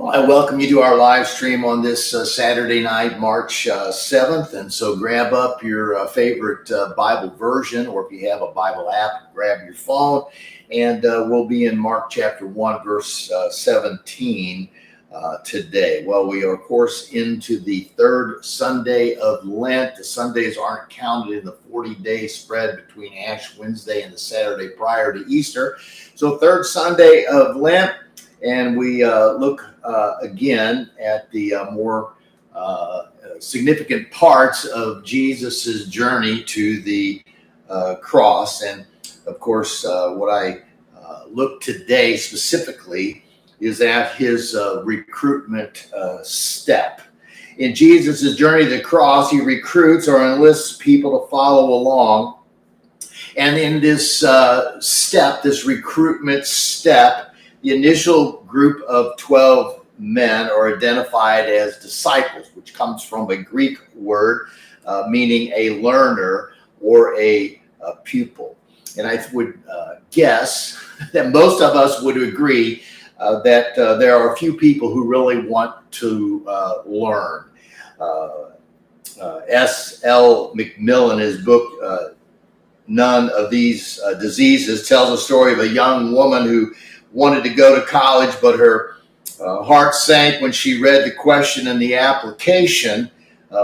Well, I welcome you to our live stream on this Saturday night, March 7th. And so grab up your favorite Bible version, or if you have a Bible app, grab your phone. And we'll be in Mark chapter 1, verse 17 today. Well, we are, of course, into the third Sunday of Lent. The Sundays aren't counted in the 40-day spread between Ash Wednesday and the Saturday prior to Easter. So third Sunday of Lent. And we look again at the more significant parts of Jesus's journey to the cross. And of course, what I look today specifically is at his recruitment step. In Jesus's journey to the cross, he recruits or enlists people to follow along. And in this step, this recruitment step, the initial group of 12 men are identified as disciples, which comes from a Greek word meaning a learner or a pupil. And I would guess that most of us would agree that there are a few people who really want to learn. S.L. McMillan, his book, None of These Diseases, tells a story of a young woman who wanted to go to college, but her heart sank when she read the question in the application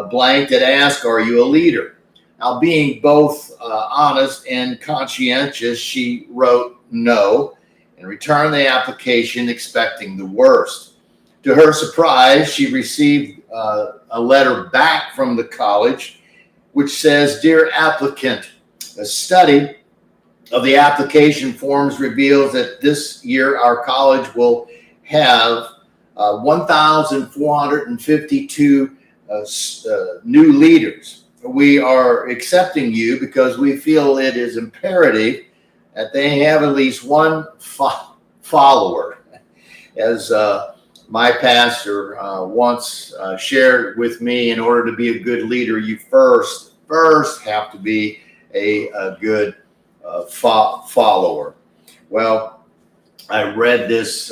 blank that asked, "Are you a leader?" Now, being both honest and conscientious, she wrote no and returned the application expecting the worst. To her surprise, she received a letter back from the college which says, "Dear applicant, a study of the application forms reveals that this year our college will have 1,452 new leaders. We are accepting you because we feel it is imperative that they have at least one follower." As my pastor once shared with me, in order to be a good leader, you first have to be a good follower. Well, I read this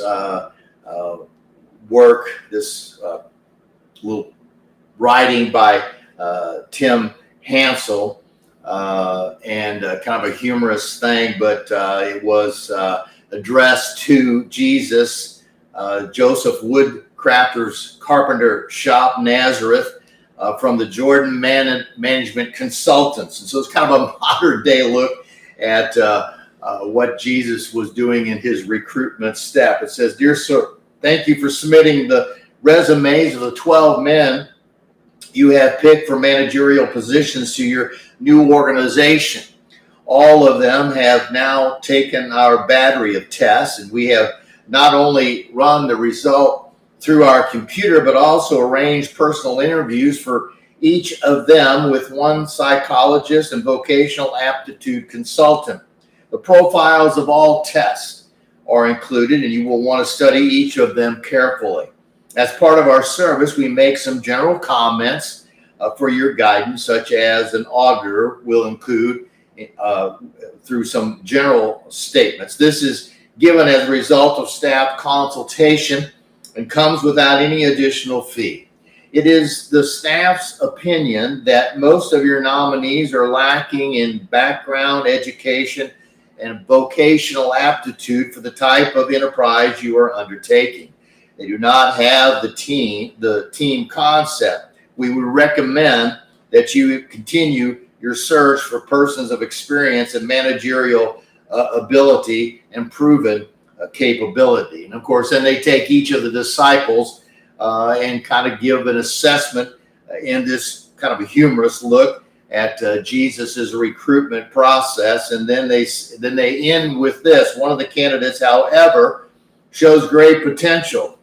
work, this little writing by Tim Hansel, and kind of a humorous thing, but it was addressed to Jesus, Joseph Woodcrafter's carpenter shop, Nazareth, from the Jordan Management Consultants. And so it's kind of a modern day look at what Jesus was doing in his recruitment step. It says, "Dear sir, thank you for submitting the resumes of the 12 men you have picked for managerial positions to your new organization. All of them have now taken our battery of tests, and we have not only run the result through our computer, but also arranged personal interviews for each of them with one psychologist and vocational aptitude consultant. The profiles of all tests are included, and you will want to study each of them carefully. As part of our service, we make some general comments for your guidance, such as an auditor will include through some general statements. This is given as a result of staff consultation and comes without any additional fee. It is the staff's opinion that most of your nominees are lacking in background, education, and vocational aptitude for the type of enterprise you are undertaking. They do not have the team concept. We would recommend that you continue your search for persons of experience and managerial ability and proven capability." And of course, then they take each of the disciples and kind of give an assessment in this kind of a humorous look at Jesus's recruitment process. And then they end with this: "One of the candidates, however, shows great potential."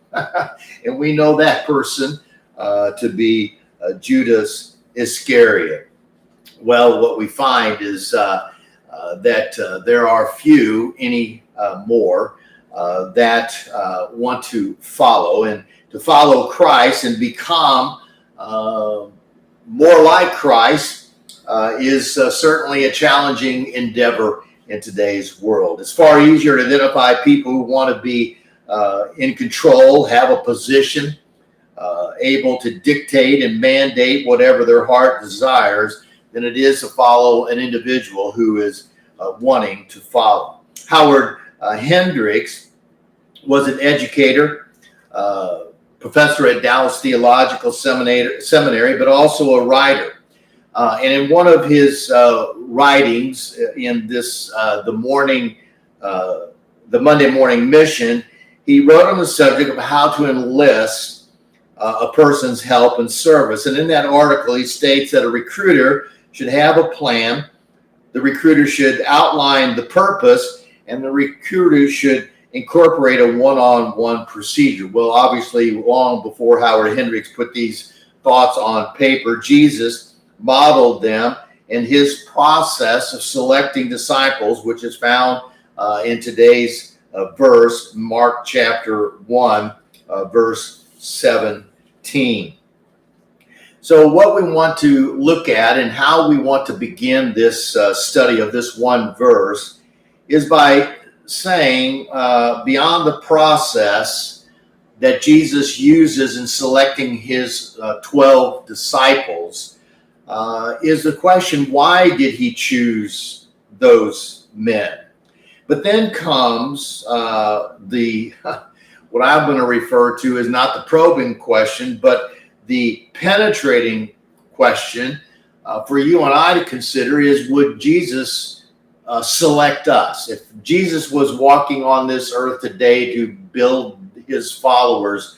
And we know that person to be Judas Iscariot. Well, what we find is that there are few more that want to follow, and to follow Christ and become more like Christ is certainly a challenging endeavor in today's world. It's far easier to identify people who want to be in control, have a position, able to dictate and mandate whatever their heart desires, than it is to follow an individual who is wanting to follow. Howard Hendricks was an educator, professor at Dallas Theological Seminary, but also a writer. And in one of his writings in this, the Monday Morning Mission, he wrote on the subject of how to enlist a person's help and service. And in that article, he states that a recruiter should have a plan, the recruiter should outline the purpose, and the recruiter should incorporate a one-on-one procedure. Well, obviously, long before Howard Hendricks put these thoughts on paper, Jesus modeled them in his process of selecting disciples, which is found in today's verse, Mark chapter 1, verse 17. So what we want to look at and how we want to begin this study of this one verse is by saying beyond the process that Jesus uses in selecting his 12 disciples is the question, why did he choose those men? But then comes what I'm going to refer to as not the probing question, but the penetrating question for you and I to consider is, would Jesus select us? If Jesus was walking on this earth today to build his followers,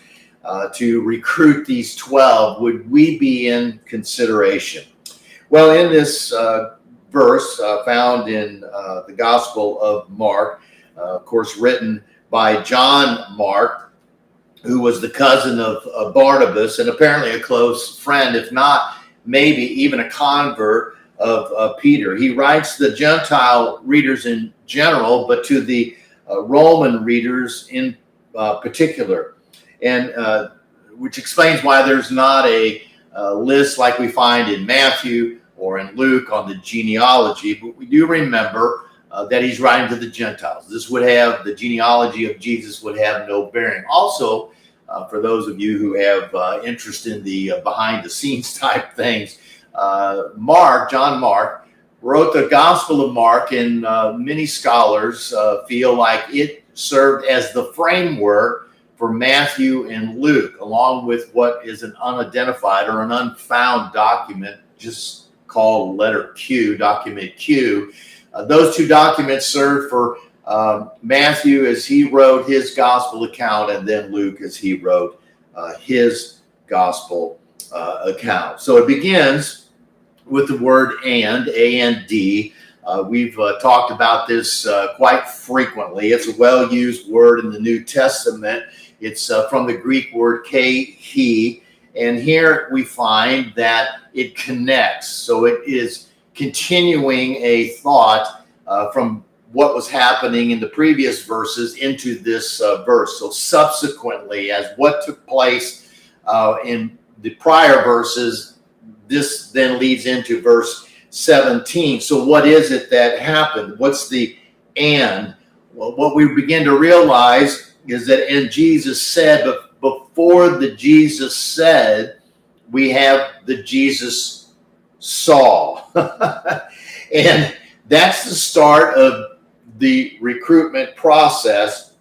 to recruit these 12, would we be in consideration? Well, in this verse found in the Gospel of Mark, of course, written by John Mark, who was the cousin of Barnabas and apparently a close friend, if not maybe even a convert of Peter. He writes to the Gentile readers in general, but to the Roman readers in particular, and which explains why there's not a list like we find in Matthew or in Luke on the genealogy, but we do remember that he's writing to the Gentiles. This would have, the genealogy of Jesus would have no bearing. Also, for those of you who have interest in the behind the scenes type things, John Mark, wrote the Gospel of Mark, and many scholars feel like it served as the framework for Matthew and Luke, along with what is an unidentified or an unfound document just called letter Q, document Q. Those two documents served for Matthew as he wrote his gospel account, and then Luke as he wrote his gospel account. So it begins with the word and, A-N-D. We've talked about this quite frequently. It's a well-used word in the New Testament. It's from the Greek word he, and here we find that it connects. So it is continuing a thought from what was happening in the previous verses into this verse. So subsequently, as what took place in the prior verses, this then leads into verse 17. So what is it that happened? What's the and? Well, what we begin to realize is that in Jesus said, but before the Jesus said, we have the Jesus saw. And that's the start of the recruitment process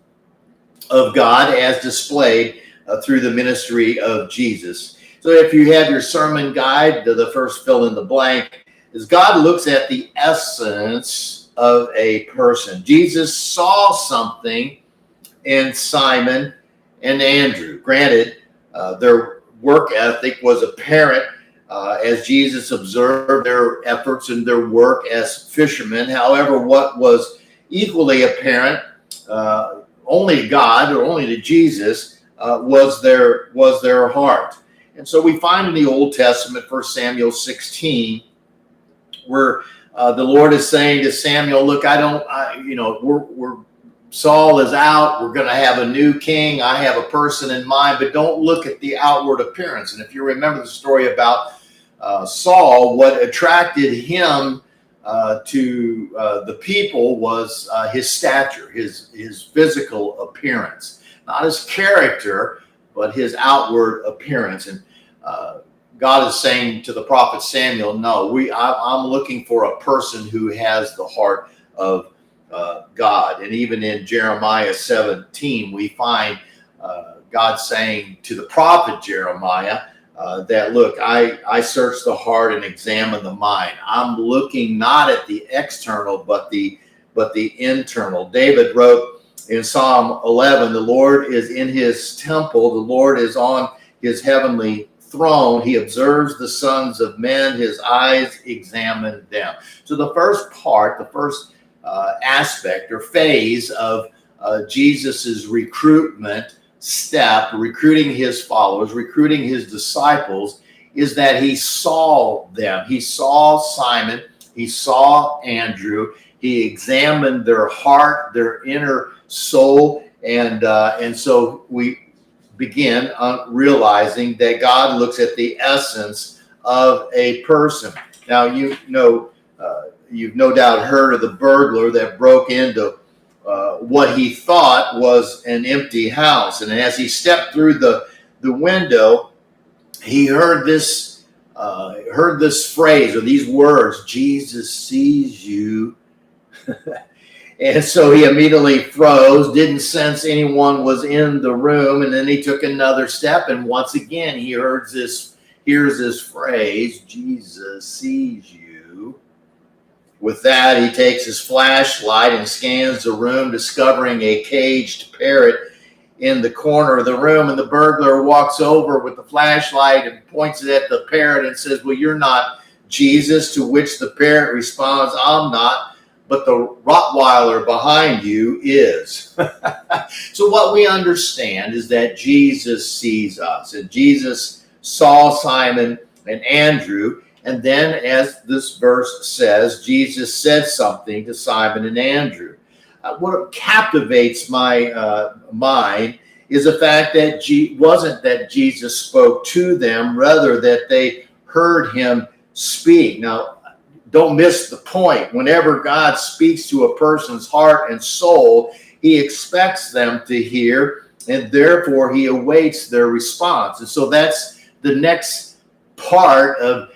of God as displayed through the ministry of Jesus. So if you have your sermon guide, the first fill in the blank is God looks at the essence of a person. Jesus saw something in Simon and Andrew. Granted, their work ethic was apparent as Jesus observed their efforts and their work as fishermen. However, what was equally apparent, only to God or only to Jesus, was their heart. And so we find in the Old Testament, 1 Samuel 16, where the Lord is saying to Samuel, look, Saul is out. We're going to have a new king. I have a person in mind, but don't look at the outward appearance. And if you remember the story about Saul, what attracted him to the people was his stature, his physical appearance. not his character, but his outward appearance. And God is saying to the prophet Samuel, no, I'm looking for a person who has the heart of God. And even in Jeremiah 17, we find God saying to the prophet Jeremiah that, look, I search the heart and examine the mind. I'm looking not at the external, but the internal. David wrote in Psalm 11, the Lord is in his temple. The Lord is on his heavenly throne. He observes the sons of men. His eyes examine them. So the first part, the first aspect or phase of Jesus's recruitment step, recruiting his followers, recruiting his disciples, is that he saw them. He saw Simon. He saw Andrew. He examined their heart, their inner soul, and so we begin realizing that God looks at the essence of a person. Now, you've no doubt heard of the burglar that broke into what he thought was an empty house. And as he stepped through the window, he heard this phrase or these words, "Jesus sees you." And so he immediately froze, didn't sense anyone was in the room. And then he took another step. And once again, he hears this phrase, "Jesus sees you." With that, he takes his flashlight and scans the room, discovering a caged parrot in the corner of the room. And the burglar walks over with the flashlight and points it at the parrot and says, "Well, you're not Jesus," to which the parrot responds, "I'm not, but the Rottweiler behind you is." So what we understand is that Jesus sees us, and Jesus saw Simon and Andrew. And then, as this verse says, Jesus said something to Simon and Andrew. What captivates my mind is the fact that wasn't that Jesus spoke to them, rather that they heard him speak. Now, don't miss the point. Whenever God speaks to a person's heart and soul, he expects them to hear, and therefore he awaits their response. And so that's the next part of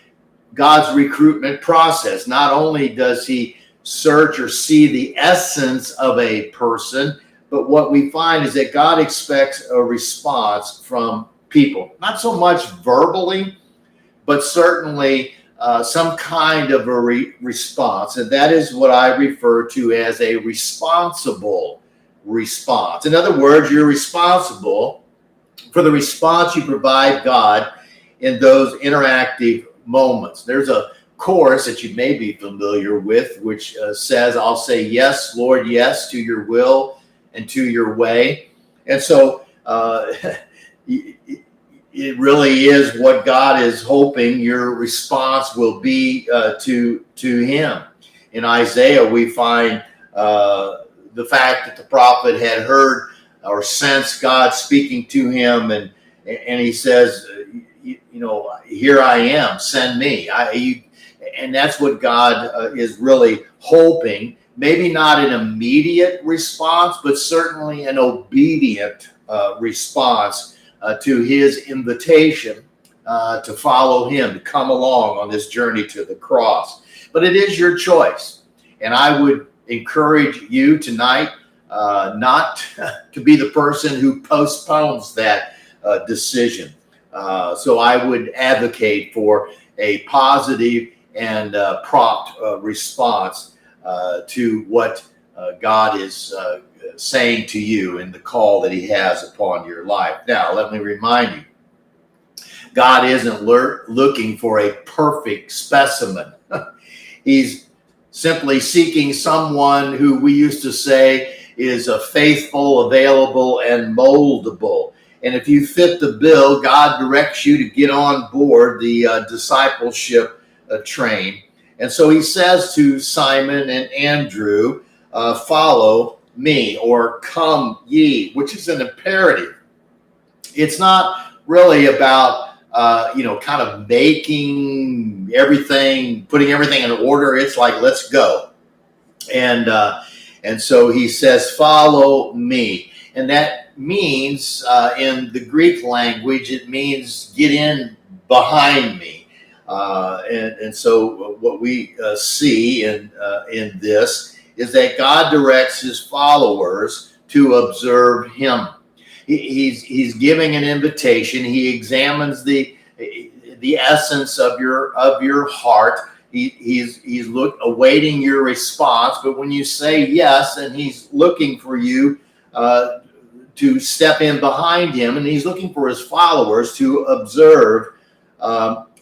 God's recruitment process. Not only does he search or see the essence of a person, but what we find is that God expects a response from people. Not so much verbally, but certainly some kind of a response. And that is what I refer to as a responsible response. In other words, you're responsible for the response you provide God in those interactive moments. There's a chorus that you may be familiar with, which says, "I'll say yes, Lord, yes, to your will and to your way." And so it really is what God is hoping your response will be to him. In Isaiah, we find the fact that the prophet had heard or sensed God speaking to him, and he says, "Here I am, send me." And that's what God is really hoping. Maybe not an immediate response, but certainly an obedient response to his invitation to follow him, to come along on this journey to the cross. But it is your choice. And I would encourage you tonight not to be the person who postpones that decision. So I would advocate for a positive and prompt response to what God is saying to you and the call that he has upon your life. Now, let me remind you, God isn't looking for a perfect specimen. He's simply seeking someone who we used to say is a faithful, available, and moldable. And if you fit the bill, God directs you to get on board the discipleship train. And so he says to Simon and Andrew, "Follow me," or "Come ye," which is an imperative. It's not really about kind of making everything, putting everything in order. It's like, let's go. And so he says, "Follow me." And that means, in the Greek language, it means get in behind me. And so what we see in this is that God directs his followers to observe him. He's giving an invitation. He examines the essence of your heart. He's awaiting your response. But when you say yes, and he's looking for you to step in behind him, and he's looking for his followers to observe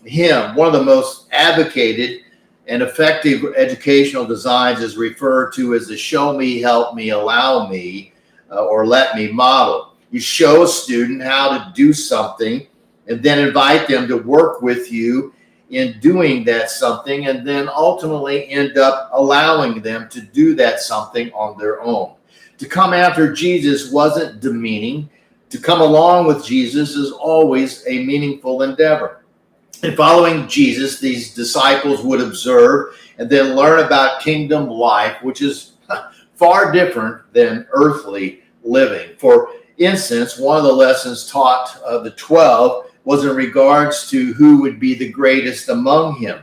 him. One of the most advocated and effective educational designs is referred to as the show me, help me, allow me, or let me model. You show a student how to do something and then invite them to work with you in doing that something, and then ultimately end up allowing them to do that something on their own. To come after Jesus wasn't demeaning. To come along with Jesus is always a meaningful endeavor. In following Jesus, these disciples would observe and then learn about kingdom life, which is far different than earthly living. For instance, one of the lessons taught of the 12 was in regards to who would be the greatest among him,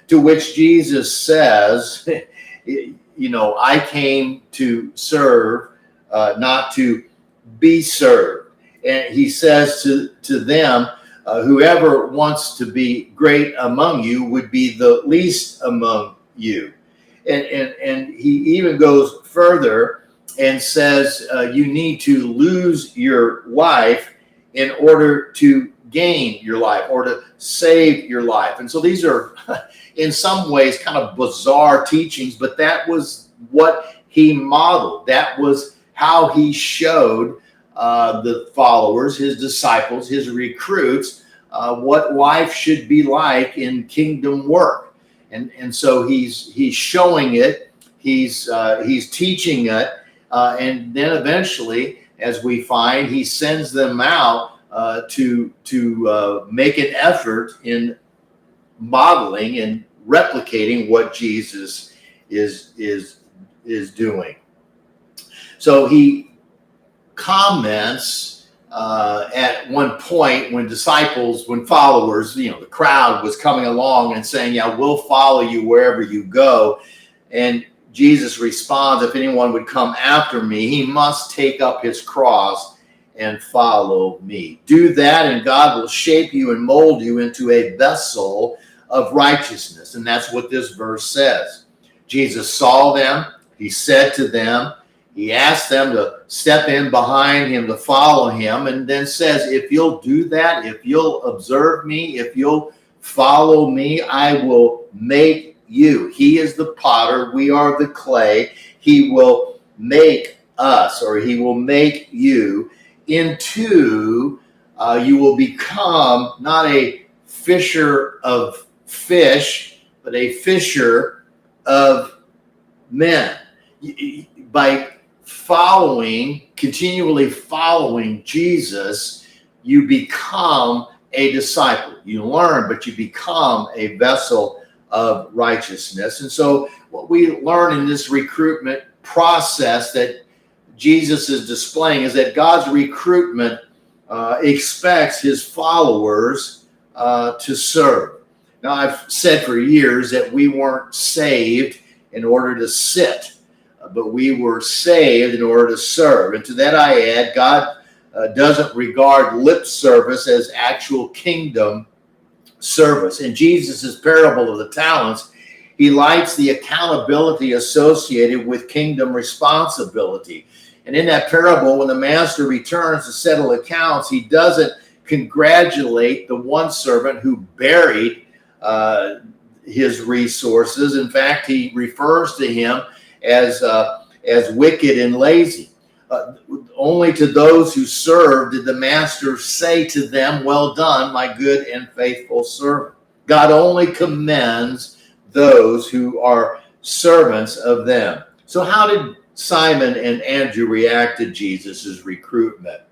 to which Jesus says, I came to serve, not to be served. And he says to them, whoever wants to be great among you would be the least among you. And he even goes further and says you need to lose your life in order to gain your life, or to save your life. And so these are in some ways kind of bizarre teachings, but that was what he modeled. That was how he showed the followers, his disciples, his recruits, what life should be like in kingdom work. And so he's showing it, he's teaching it, and then eventually, as we find, he sends them out to make an effort in modeling and replicating what Jesus is doing. So he comments at one point when followers, the crowd was coming along and saying, yeah, we'll follow you wherever you go. And Jesus responds, if anyone would come after me, he must take up his cross and follow me. Do that, and God will shape you and mold you into a vessel of righteousness. And that's what this verse says. Jesus saw them. He said to them, he asked them to step in behind him to follow him, and then says, if you'll do that, if you'll observe me, if you'll follow me, I will make you. He is the potter. We are the clay. He will make us, or he will make you into, you will become not a fisher of fish, but a fisher of men. By continually following Jesus, you become a disciple. You learn, but you become a vessel of righteousness. And so what we learn in this recruitment process that Jesus is displaying is that God's recruitment expects his followers to serve. Now, I've said for years that we weren't saved in order to sit, but we were saved in order to serve. And to that I add, God doesn't regard lip service as actual kingdom service. In Jesus' parable of the talents, he lights the accountability associated with kingdom responsibility. And in that parable, when the master returns to settle accounts, he doesn't congratulate the one servant who buried his resources. In fact, he refers to him as wicked and lazy. Only to those who served did the master say to them, well done, my good and faithful servant. God only commends those who are servants of them. So how did Simon and Andrew react to Jesus' recruitment?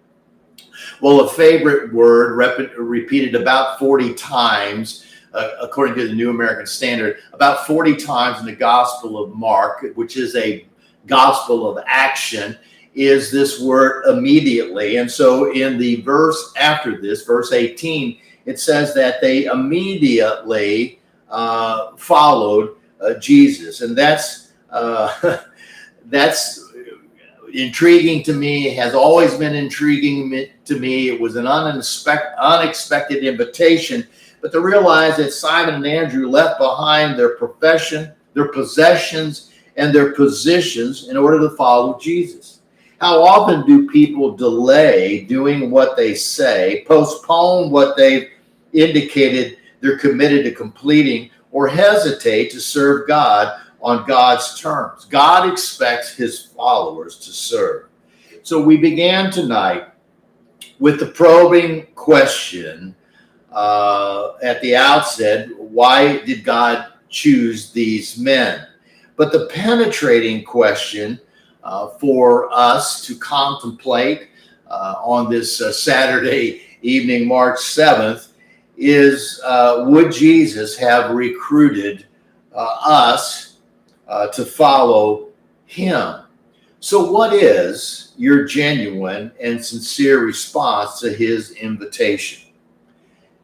Well, a favorite word repeated about 40 times, according to the New American Standard, about 40 times in the Gospel of Mark, which is a gospel of action, is this word immediately. And so in the verse after this, verse 18, it says that they immediately followed Jesus. And that's that's intriguing to me, has always been intriguing to me. It was an unexpected invitation, but to realize that Simon and Andrew left behind their profession, their possessions, and their positions in order to follow Jesus. How often do people delay doing what they say, postpone what they've indicated they're committed to completing, or hesitate to serve God on God's terms? God expects his followers to serve. So we began tonight with the probing question at the outset: why did God choose these men? But the penetrating question for us to contemplate on this Saturday evening, March 7th, is would Jesus have recruited us to follow him? So what is your genuine and sincere response to his invitation?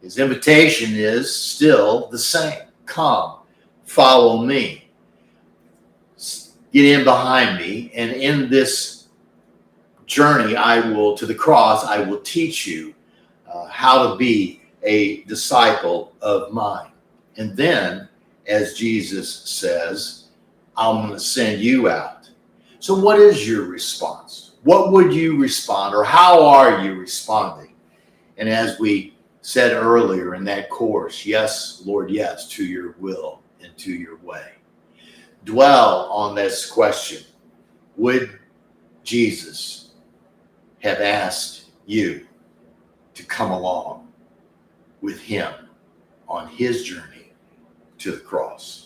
His invitation is still the same. Come, follow me. Get in behind me, and in this journey to the cross, I will teach you how to be a disciple of mine. And then, as Jesus says, I'm going to send you out. So what is your response? What would you respond, or how are you responding? And as we said earlier in that course, yes, Lord, yes, to your will and to your way. Dwell on this question. Would Jesus have asked you to come along with him on his journey to the cross?